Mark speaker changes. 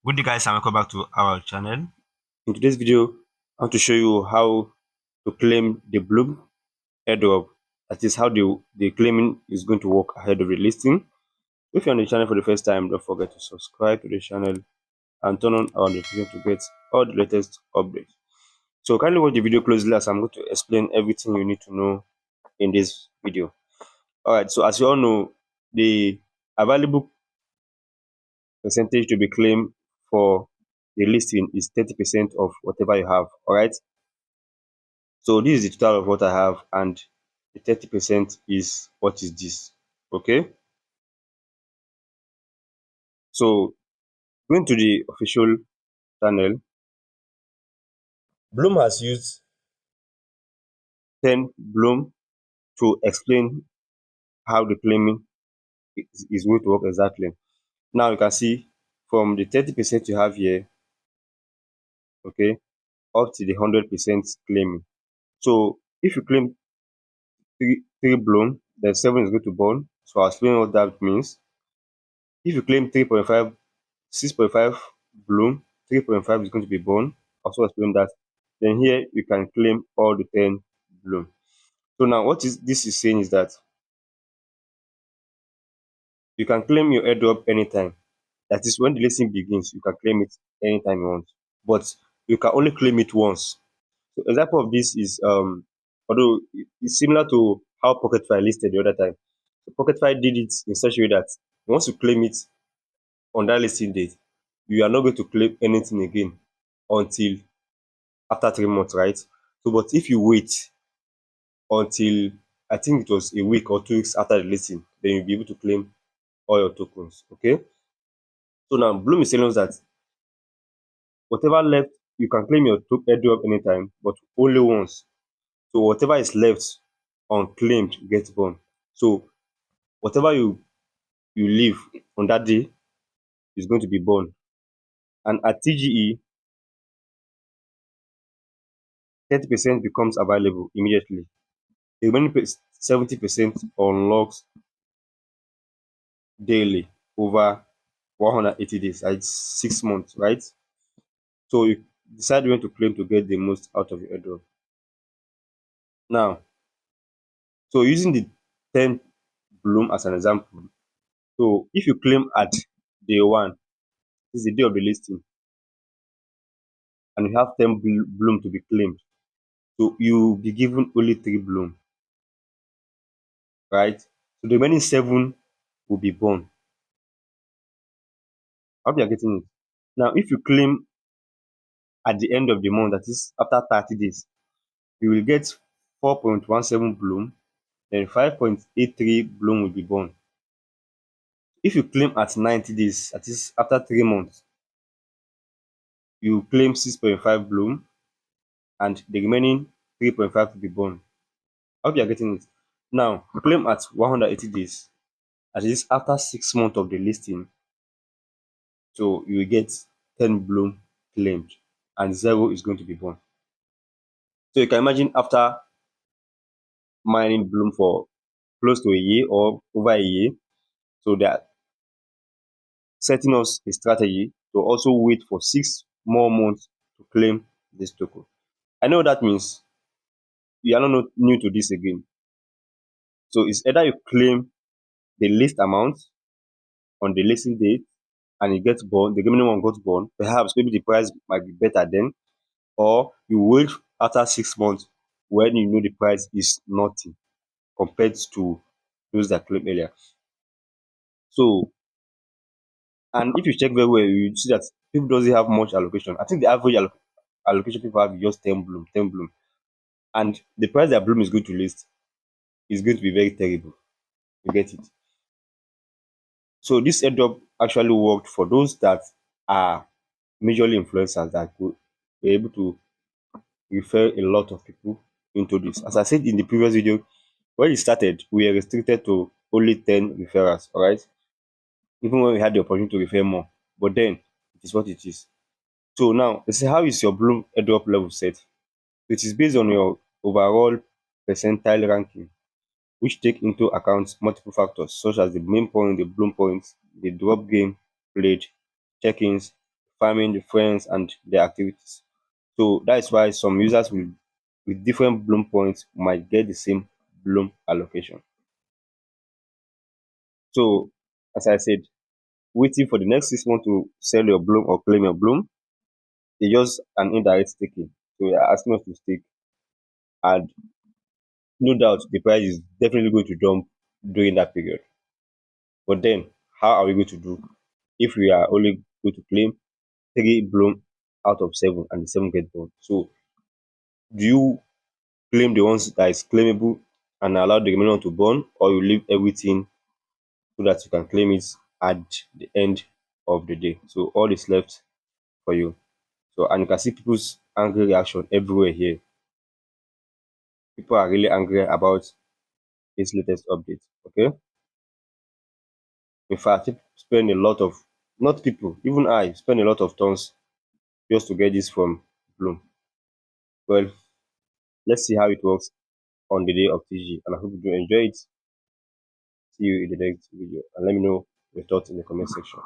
Speaker 1: Good day guys and welcome back to our channel.
Speaker 2: In today's video, I want to show you how to claim the Blum airdrop. That is how the claiming is going to work ahead of the listing. If you're on the channel for the first time, don't forget to subscribe to the channel and turn on our notification to get all the latest updates. So kindly watch the video closely as I'm going to explain everything you need to know in this video. Alright, so as you all know, the available percentage to be claimed for the listing is 30% of whatever you have. Alright. So this is the total of what I have, and the 30% is what is this. Okay. So going to the official channel, Bloom has used 10 Bloom to explain how the claiming is going to work exactly. Now you can see from the 30% you have here, okay, up to the 100% claiming. So if you claim three Bloom, then 7 is going to burn. So I'll explain what that means. If you claim 3.5, 6.5 Bloom, 3.5 is going to be born. Also explain that. Then here you can claim all the 10 Bloom. So now what is this is saying is that you can claim your airdrop anytime. That is when the listing begins, you can claim it anytime you want. But you can only claim it once. So example of this is although it's similar to how Pocketfy listed the other time. So Pocketfy did it in such a way that once you claim it on that listing date, you are not going to claim anything again until after 3 months, right? So, but if you wait until I think it was a week or 2 weeks after the listing, then you'll be able to claim all your tokens. Okay. So now Bloom is telling us that whatever left, you can claim your airdrop anytime, but only once. So whatever is left unclaimed gets burned. So whatever you leave on that day is going to be burned. And at TGE, 30% becomes available immediately. The remaining 70% unlocks daily over 180 days. It's 6 months, right? So you decide when to claim to get the most out of your airdrop. Now, so using the 10 Bloom as an example, so if you claim at day one, this is the day of the listing, and you have 10 Bloom to be claimed, so you'll be given only 3 Bloom, right? So the remaining 7 will be born. I hope you're getting it. Now, if you claim at the end of the month, that is after 30 days, you will get 4.17 Bloom, then 5.83 Bloom will be born. If you claim at 90 days, that is after 3 months, you claim 6.5 Bloom and the remaining 3.5 will be born. I hope you are getting it. Now, claim at 180 days, that is after 6 months of the listing, so you will get 10 Bloom claimed and 0 is going to be born. So you can imagine after mining Bloom for close to a year or over a year, so they are setting us a strategy to also wait for 6 more months to claim this token. I know that means you are not new to this again. So it's either you claim the list amount on the listing date and it gets born, the remaining one got born, perhaps maybe the price might be better then, or you wait after 6 months when you know the price is nothing compared to those that claim earlier. So, and if you check very well, you see that people doesn't have much allocation. I think the average allocation people have is just 10 Bloom, 10 Bloom. And the price that Bloom is going to list is going to be very terrible. You get it? So this airdrop actually worked for those that are majorly influencers that could be able to refer a lot of people into this. As I said in the previous video, when it started, we were restricted to only 10 referrals, all right? Even when we had the opportunity to refer more. But then it is what it is. So now, let's say how is your Bloom airdrop level set? It is based on your overall percentile ranking, which take into account multiple factors such as the main point, the Bloom points, the drop game played, check-ins, farming, the friends, and their activities. So that is why some users with different bloom points might get the same bloom allocation. So as I said, waiting for the next 6 months to sell your bloom or claim your bloom is just an indirect staking. So you're asking us to stake, and no doubt the price is definitely going to jump during that period. But then, how are we going to do if we are only going to claim three bloom out of seven and the seven get burned? So, do you claim the ones that is claimable and allow the remaining one to burn, or you leave everything so that you can claim it at the end of the day? So, all is left for you. So, and you can see people's angry reaction everywhere here. People are really angry about this latest update. Okay. In fact, people spend a lot of, not people, even I spend a lot of tons just to get this from Bloom. Well, let's see how it works on the day of TG, and I hope you do enjoy it. See you in the next video, and let me know your thoughts in the comment section.